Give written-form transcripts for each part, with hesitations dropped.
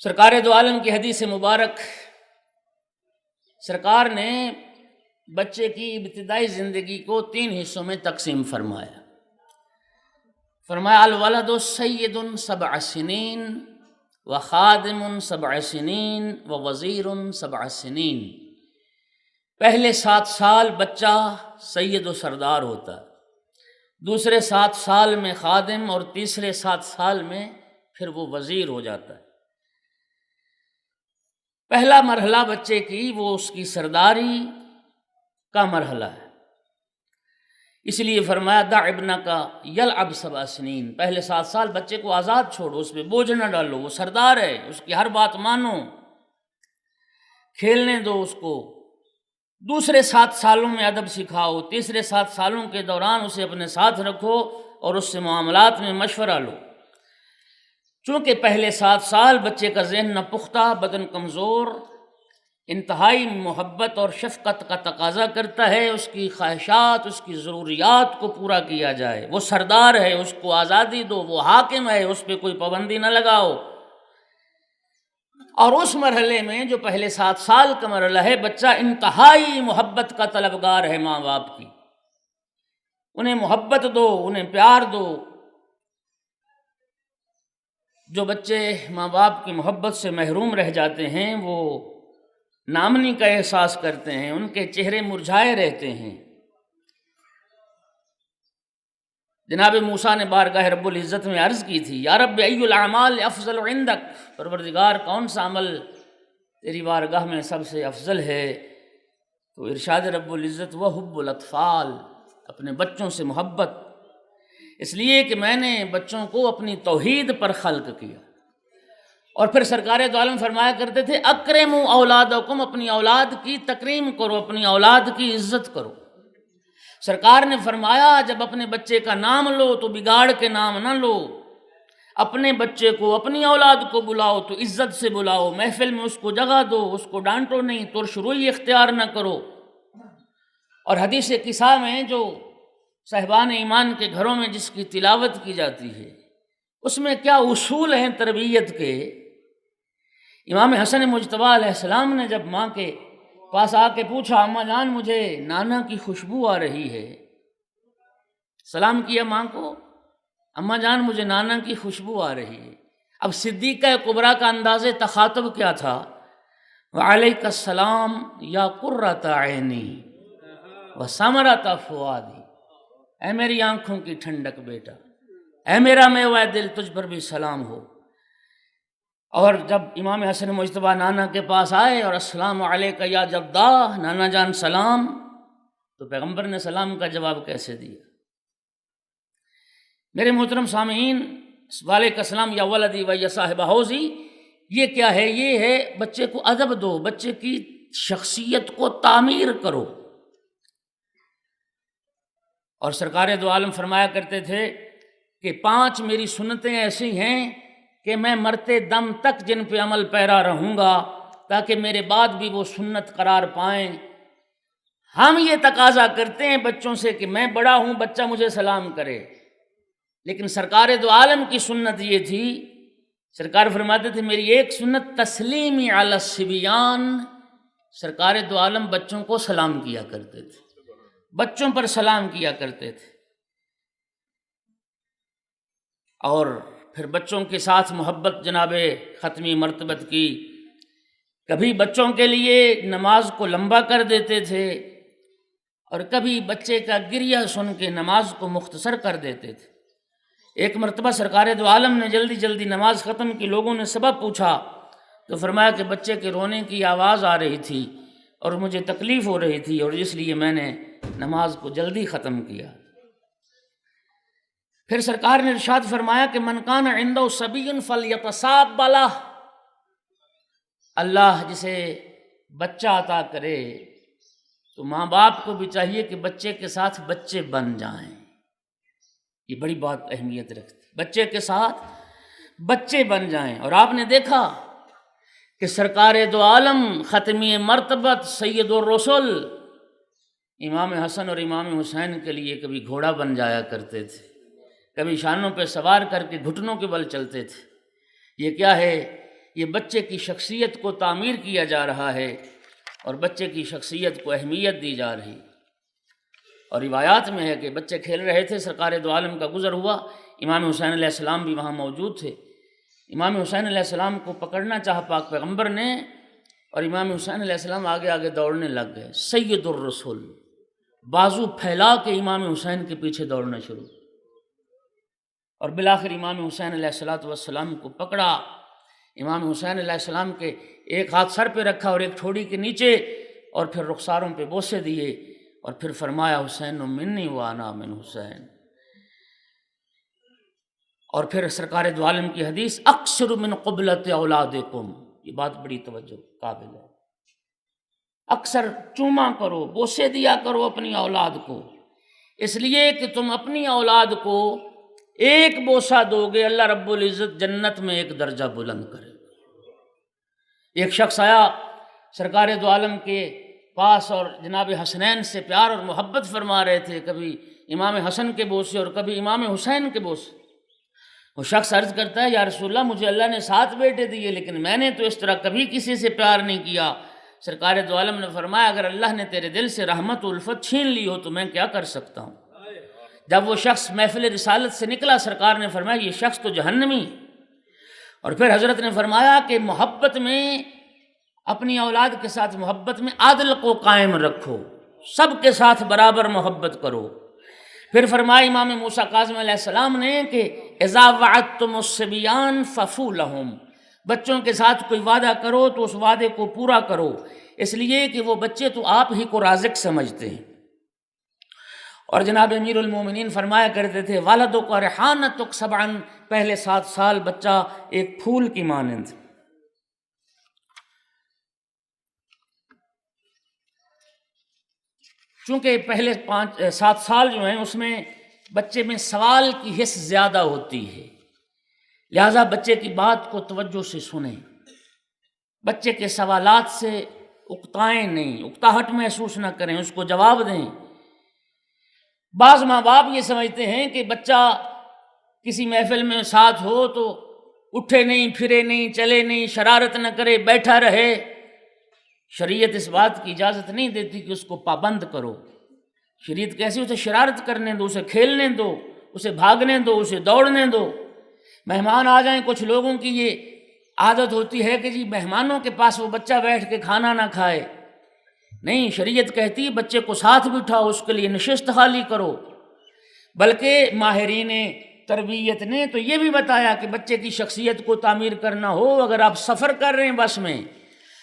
سرکار دو عالم کی حدیث مبارک، سرکار نے بچے کی ابتدائی زندگی کو 3 حصوں میں تقسیم فرمایا۔ الولد سید 7 سنین و خادم 7 سنین و وزیر 7 سنین۔ پہلے 7 سال بچہ سید و سردار ہوتا ہے، دوسرے 7 سال میں خادم، اور تیسرے 7 سال میں پھر وہ وزیر ہو جاتا ہے۔ پہلا مرحلہ بچے کی وہ اس کی سرداری کا مرحلہ ہے، اس لیے فرمایا دع ابنک یلعب 7 سنین۔ پہلے 7 سال بچے کو آزاد چھوڑو، اس پہ بوجھ نہ ڈالو، وہ سردار ہے، اس کی ہر بات مانو، کھیلنے دو اس کو۔ دوسرے 7 سالوں میں ادب سکھاؤ، تیسرے 7 سالوں کے دوران اسے اپنے ساتھ رکھو اور اس سے معاملات میں مشورہ لو۔ چونکہ پہلے 7 سال بچے کا ذہن ناپختہ، بدن کمزور، انتہائی محبت اور شفقت کا تقاضا کرتا ہے، اس کی خواہشات، اس کی ضروریات کو پورا کیا جائے۔ وہ سردار ہے، اس کو آزادی دو، وہ حاکم ہے، اس پہ کوئی پابندی نہ لگاؤ۔ اور اس مرحلے میں جو پہلے 7 سال کا مرحلہ ہے، بچہ انتہائی محبت کا طلبگار ہے ماں باپ کی۔ انہیں محبت دو، انہیں پیار دو۔ جو بچے ماں باپ کی محبت سے محروم رہ جاتے ہیں، وہ نامنی کا احساس کرتے ہیں، ان کے چہرے مرجھائے رہتے ہیں۔ جناب موسیٰ نے بارگاہ رب العزت میں عرض کی تھی، یا رب ای الاعمال افضل عندک، پروردگار کون سا عمل تیری بارگاہ میں سب سے افضل ہے؟ تو ارشاد رب العزت وحب الاطفال، اپنے بچوں سے محبت، اس لیے کہ میں نے بچوں کو اپنی توحید پر خلق کیا۔ اور پھر سرکار دو عالم فرمایا کرتے تھے اکرموا اولادکم، اپنی اولاد کی تکریم کرو، اپنی اولاد کی عزت کرو۔ سرکار نے فرمایا جب اپنے بچے کا نام لو تو بگاڑ کے نام نہ لو، اپنے بچے کو، اپنی اولاد کو بلاؤ تو عزت سے بلاؤ، محفل میں اس کو جگہ دو، اس کو ڈانٹو نہیں، ترش روئی اختیار نہ کرو۔ اور حدیث قصہ میں جو صاحبان ایمان کے گھروں میں جس کی تلاوت کی جاتی ہے، اس میں کیا اصول ہیں تربیت کے۔ امام حسن مجتبیٰ علیہ السلام نے جب ماں کے پاس آ کے پوچھا، اماں جان مجھے نانا کی خوشبو آ رہی ہے، سلام کیا ماں کو، اماں جان مجھے نانا کی خوشبو آ رہی ہے۔ اب صدیقہ کبریٰ کا انداز تخاطب کیا تھا؟ وعلیک السلام یا قرۃ عینی وثمرۃ فؤادی، اے میری آنکھوں کی ٹھنڈک بیٹا، اے میرا میوہ دل، تجھ پر بھی سلام ہو۔ اور جب امام حسن مجتبیٰ نانا کے پاس آئے اور السلام علیک یا جدہ، نانا جان سلام، تو پیغمبر نے سلام کا جواب کیسے دیا؟ میرے محترم سامعین، وعلیک السلام یا ولدی و یا صاحب حوضی، یہ کیا ہے؟ یہ ہے بچے کو ادب دو، بچے کی شخصیت کو تعمیر کرو۔ اور سرکار دو عالم فرمایا کرتے تھے کہ 5 میری سنتیں ایسی ہیں کہ میں مرتے دم تک جن پہ عمل پیرا رہوں گا تاکہ میرے بعد بھی وہ سنت قرار پائیں۔ ہم یہ تقاضا کرتے ہیں بچوں سے کہ میں بڑا ہوں، بچہ مجھے سلام کرے، لیکن سرکار دو عالم کی سنت یہ تھی، سرکار فرماتے تھے میری ایک سنت تسلیمی علی الصبیان، سرکار دو عالم بچوں کو سلام کیا کرتے تھے، بچوں پر سلام کیا کرتے تھے۔ اور پھر بچوں کے ساتھ محبت جناب ختمی مرتبت کی، کبھی بچوں کے لیے نماز کو لمبا کر دیتے تھے اور کبھی بچے کا گریہ سن کے نماز کو مختصر کر دیتے تھے۔ ایک مرتبہ سرکار دو عالم نے جلدی جلدی نماز ختم کی، لوگوں نے سبب پوچھا تو فرمایا کہ بچے کے رونے کی آواز آ رہی تھی اور مجھے تکلیف ہو رہی تھی، اور اس لیے میں نے نماز کو جلدی ختم کیا۔ پھر سرکار نے ارشاد فرمایا کہ من کان عنده صبی فلیتصاب لہ، اللہ جسے بچہ عطا کرے تو ماں باپ کو بھی چاہیے کہ بچے کے ساتھ بچے بن جائیں۔ یہ بڑی بات اہمیت رکھتی، بچے کے ساتھ بچے بن جائیں۔ اور آپ نے دیکھا کہ سرکار دو عالم ختمی مرتبت سید الرسل امام حسن اور امام حسین کے لیے کبھی گھوڑا بن جایا کرتے تھے، کبھی شانوں پہ سوار کر کے گھٹنوں کے بل چلتے تھے۔ یہ کیا ہے؟ یہ بچے کی شخصیت کو تعمیر کیا جا رہا ہے اور بچے کی شخصیت کو اہمیت دی جا رہی۔ اور روایات میں ہے کہ بچے کھیل رہے تھے، سرکار دو عالم کا گزر ہوا، امام حسین علیہ السلام بھی وہاں موجود تھے۔ امام حسین علیہ السلام کو پکڑنا چاہا پاک پیغمبر نے، اور امام حسین علیہ السلام آگے آگے دوڑنے لگ گئے، سید الرسول، بازو پھیلا کے امام حسین کے پیچھے دوڑنا شروع، اور بالآخر امام حسین علیہ السلام کو پکڑا۔ امام حسین علیہ السلام کے ایک ہاتھ سر پہ رکھا اور ایک ٹھوڑی کے نیچے، اور پھر رخساروں پہ بوسے دیے، اور پھر فرمایا حسین منی وانا من حسین۔ اور پھر سرکار دو عالم کی حدیث اکثر من قبلۃ اولادکم، یہ بات بڑی توجہ قابل ہے، اکثر چوما کرو، بوسے دیا کرو اپنی اولاد کو، اس لیے کہ تم اپنی اولاد کو ایک بوسہ دو گے، اللہ رب العزت جنت میں ایک درجہ بلند کرے گا۔ ایک شخص آیا سرکار دو عالم کے پاس اور جناب حسنین سے پیار اور محبت فرما رہے تھے، کبھی امام حسن کے بوسے اور کبھی امام حسین کے بوسے۔ وہ شخص عرض کرتا ہے یا رسول اللہ مجھے اللہ نے 7 بیٹے دیے، لیکن میں نے تو اس طرح کبھی کسی سے پیار نہیں کیا۔ سرکار دو عالم نے فرمایا اگر اللہ نے تیرے دل سے رحمت و الفت چھین لی ہو تو میں کیا کر سکتا ہوں۔ جب وہ شخص محفل رسالت سے نکلا، سرکار نے فرمایا یہ شخص تو جہنمی۔ اور پھر حضرت نے فرمایا کہ محبت میں، اپنی اولاد کے ساتھ محبت میں عدل کو قائم رکھو، سب کے ساتھ برابر محبت کرو۔ پھر فرمایا امام موسیٰ کاظم علیہ السلام نے کہ اذا وعدتم الصبیان ففوا لہم، بچوں کے ساتھ کوئی وعدہ کرو تو اس وعدے کو پورا کرو، اس لیے کہ وہ بچے تو آپ ہی کو رازق سمجھتے ہیں۔ اور جناب امیر المومنین فرمایا کرتے تھے والدک ریحانتک سبعا، پہلے 7 سال بچہ ایک پھول کی مانند۔ چونکہ پہلے 7 سال جو ہیں اس میں بچے میں سوال کی حس زیادہ ہوتی ہے، لہٰذا بچے کی بات کو توجہ سے سنیں، بچے کے سوالات سے اکتائیں نہیں، اکتاہٹ محسوس نہ کریں، اس کو جواب دیں۔ بعض ماں باپ یہ سمجھتے ہیں کہ بچہ کسی محفل میں ساتھ ہو تو اٹھے نہیں، پھرے نہیں، چلے نہیں، شرارت نہ کرے، بیٹھا رہے۔ شریعت اس بات کی اجازت نہیں دیتی کہ اس کو پابند کرو۔ شریعت کیسی، اسے شرارت کرنے دو، اسے کھیلنے دو، اسے بھاگنے دو، اسے دوڑنے دو۔ مہمان آ جائیں، کچھ لوگوں کی یہ عادت ہوتی ہے کہ جی مہمانوں کے پاس وہ بچہ بیٹھ کے کھانا نہ کھائے، نہیں، شریعت کہتی ہے بچے کو ساتھ بٹھاؤ، اس کے لیے نشست خالی کرو۔ بلکہ ماہرین تربیت نے تو یہ بھی بتایا کہ بچے کی شخصیت کو تعمیر کرنا ہو، اگر آپ سفر کر رہے ہیں بس میں،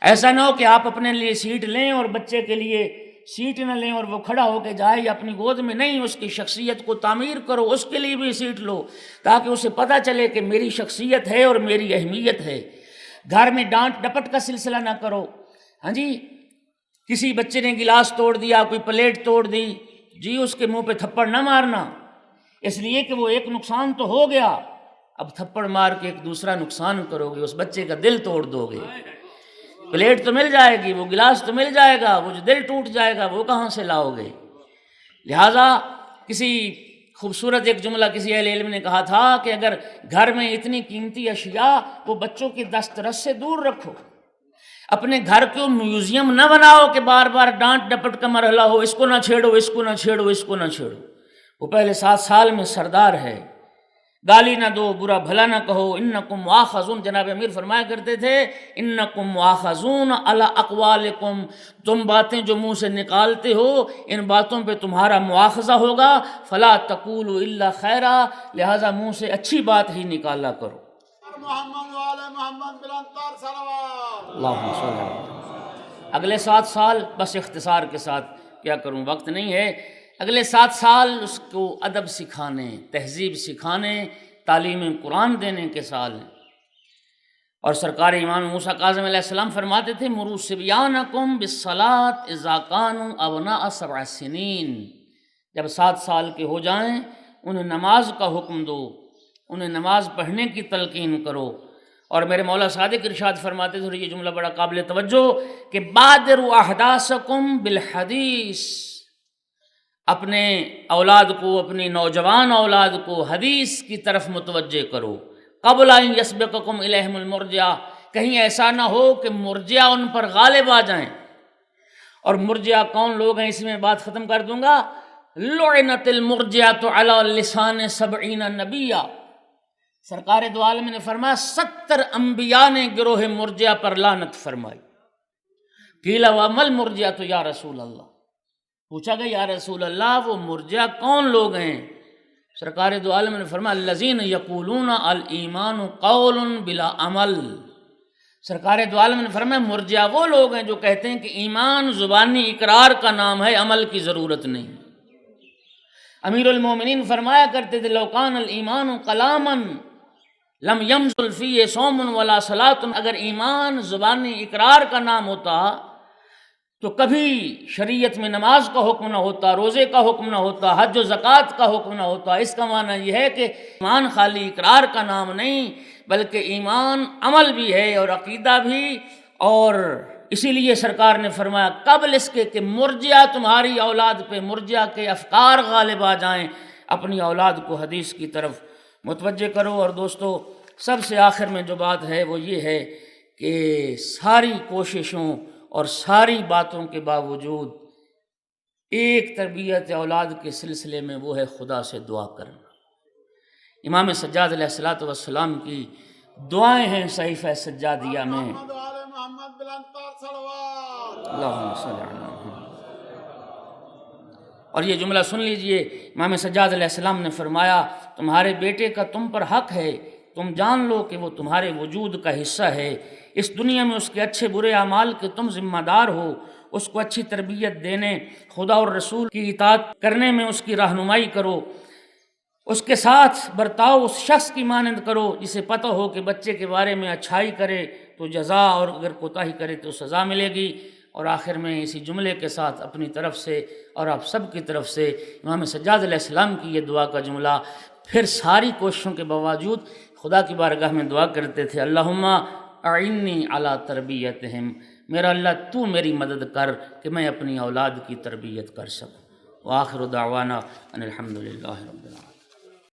ایسا نہ ہو کہ آپ اپنے لیے سیٹ لیں اور بچے کے لیے سیٹ نہ لیں اور وہ کھڑا ہو کے جائے یا اپنی گود میں، نہیں، اس کی شخصیت کو تعمیر کرو، اس کے لیے بھی سیٹ لو تاکہ اسے پتہ چلے کہ میری شخصیت ہے اور میری اہمیت ہے۔ گھر میں ڈانٹ ڈپٹ کا سلسلہ نہ کرو، ہاں جی، کسی بچے نے گلاس توڑ دیا، کوئی پلیٹ توڑ دی، جی اس کے منہ پہ تھپڑ نہ مارنا، اس لیے کہ وہ ایک نقصان تو ہو گیا، اب تھپڑ مار کے ایک دوسرا نقصان کرو گے، اس بچے کا دل توڑ دو گے۔ پلیٹ تو مل جائے گی، وہ گلاس تو مل جائے گا، وہ جو دل ٹوٹ جائے گا وہ کہاں سے لاؤ گے؟ لہٰذا کسی خوبصورت ایک جملہ کسی اہل علم نے کہا تھا کہ اگر گھر میں اتنی قیمتی اشیاء وہ بچوں کی دسترس سے دور رکھو، اپنے گھر کو میوزیم نہ بناؤ کہ بار بار ڈانٹ ڈپٹ کا مرحلہ ہو، اس کو نہ چھیڑو، اس کو نہ چھیڑو، اس کو نہ چھیڑو۔ وہ پہلے 7 سال میں سردار ہے، گالی نہ دو، برا بھلا نہ کہو، انکم مؤاخذون، جناب امیر فرمایا کرتے تھے انکم مؤاخذون علی اقوالکم، تم باتیں جو منہ سے نکالتے ہو ان باتوں پہ تمہارا مؤاخذہ ہوگا، فلا تقولوا الا خیرا، لہٰذا منہ سے اچھی بات ہی نکالا کرو۔ محمد وعلى محمد بالانصار صلوات۔ اللہم صلی اللہ علیہ وسلم۔ اگلے 7 سال بس اختصار کے ساتھ کیا کروں، وقت نہیں ہے، اگلے 7 سال اس کو ادب سکھانے، تہذیب سکھانے، تعلیم قرآن دینے کے سال ہیں۔ اور سرکار امام موسیٰ کاظم علیہ السلام فرماتے تھے مروا صبیانکم بالصلاۃ اذا کانوا ابناء 7 سنین، جب 7 سال کے ہو جائیں انہیں نماز کا حکم دو، انہیں نماز پڑھنے کی تلقین کرو۔ اور میرے مولا صادق ارشاد فرماتے تھے، یہ جملہ بڑا قابل توجہ، کہ بادروا احداثکم بالحدیث، اپنے اولاد کو، اپنی نوجوان اولاد کو حدیث کی طرف متوجہ کرو، قبل ان یسبقکم الیہم المرجع، کہیں ایسا نہ ہو کہ مرجئہ ان پر غالب آ جائیں۔ اور مرجئہ کون لوگ ہیں، اس میں بات ختم کر دوں گا۔ لعنت المرجئۃ علی لسان 70 نبیّا، سرکار دو عالم نے فرمایا 70 انبیاء نے گروہ مرجئہ پر لعنت فرمائی۔ قیل وما المرجئۃ یا رسول اللہ، پوچھا گیا یا رسول اللہ وہ مرجئہ کون لوگ ہیں؟ سرکار دو عالم نے فرمایا الذین یقولون الایمان قول بلا عمل، سرکار دو عالم نے فرمایا مرجئہ وہ لوگ ہیں جو کہتے ہیں کہ ایمان زبانی اقرار کا نام ہے، عمل کی ضرورت نہیں۔ امیر المومنین فرمایا کرتے تھے لو کان الایمان کلاما لم یمثل فیہ صوم ولا صلاۃ، اگر ایمان زبانی اقرار کا نام ہوتا تو کبھی شریعت میں نماز کا حکم نہ ہوتا، روزے کا حکم نہ ہوتا، حج و زکوٰۃ کا حکم نہ ہوتا۔ اس کا معنی یہ ہے کہ ایمان خالی اقرار کا نام نہیں بلکہ ایمان عمل بھی ہے اور عقیدہ بھی، اور اسی لیے سرکار نے فرمایا قبل اس کے کہ مرجئہ تمہاری اولاد پہ مرجئہ کے افکار غالب آ جائیں، اپنی اولاد کو حدیث کی طرف متوجہ کرو۔ اور دوستو سب سے آخر میں جو بات ہے وہ یہ ہے کہ ساری کوششوں اور ساری باتوں کے باوجود ایک تربیت اولاد کے سلسلے میں وہ ہے خدا سے دعا کرنا۔ امام سجاد علیہ السلام کی دعائیں ہیں صحیفہ سجادیہ میں، محمد وآل محمد بالانصار صلوات۔ اللہم صلی علی محمد۔ اور یہ جملہ سن لیجئے، امام سجاد علیہ السلام نے فرمایا تمہارے بیٹے کا تم پر حق ہے، تم جان لو کہ وہ تمہارے وجود کا حصہ ہے، اس دنیا میں اس کے اچھے برے اعمال کے تم ذمہ دار ہو، اس کو اچھی تربیت دینے، خدا اور رسول کی اطاعت کرنے میں اس کی رہنمائی کرو، اس کے ساتھ برتاؤ اس شخص کی مانند کرو جسے پتہ ہو کہ بچے کے بارے میں اچھائی کرے تو جزا اور اگر کوتاہی کرے تو سزا ملے گی۔ اور آخر میں اسی جملے کے ساتھ اپنی طرف سے اور آپ سب کی طرف سے امام سجاد علیہ السلام کی یہ دعا کا جملہ، پھر ساری کوششوں کے باوجود خدا کی بارگاہ میں دعا کرتے تھے اللہم اعنی علی تربیتہم، میرا اللہ تو میری مدد کر کہ میں اپنی اولاد کی تربیت کر سکوں۔ وآخر دعوانا ان الحمد للہ رب العالمین۔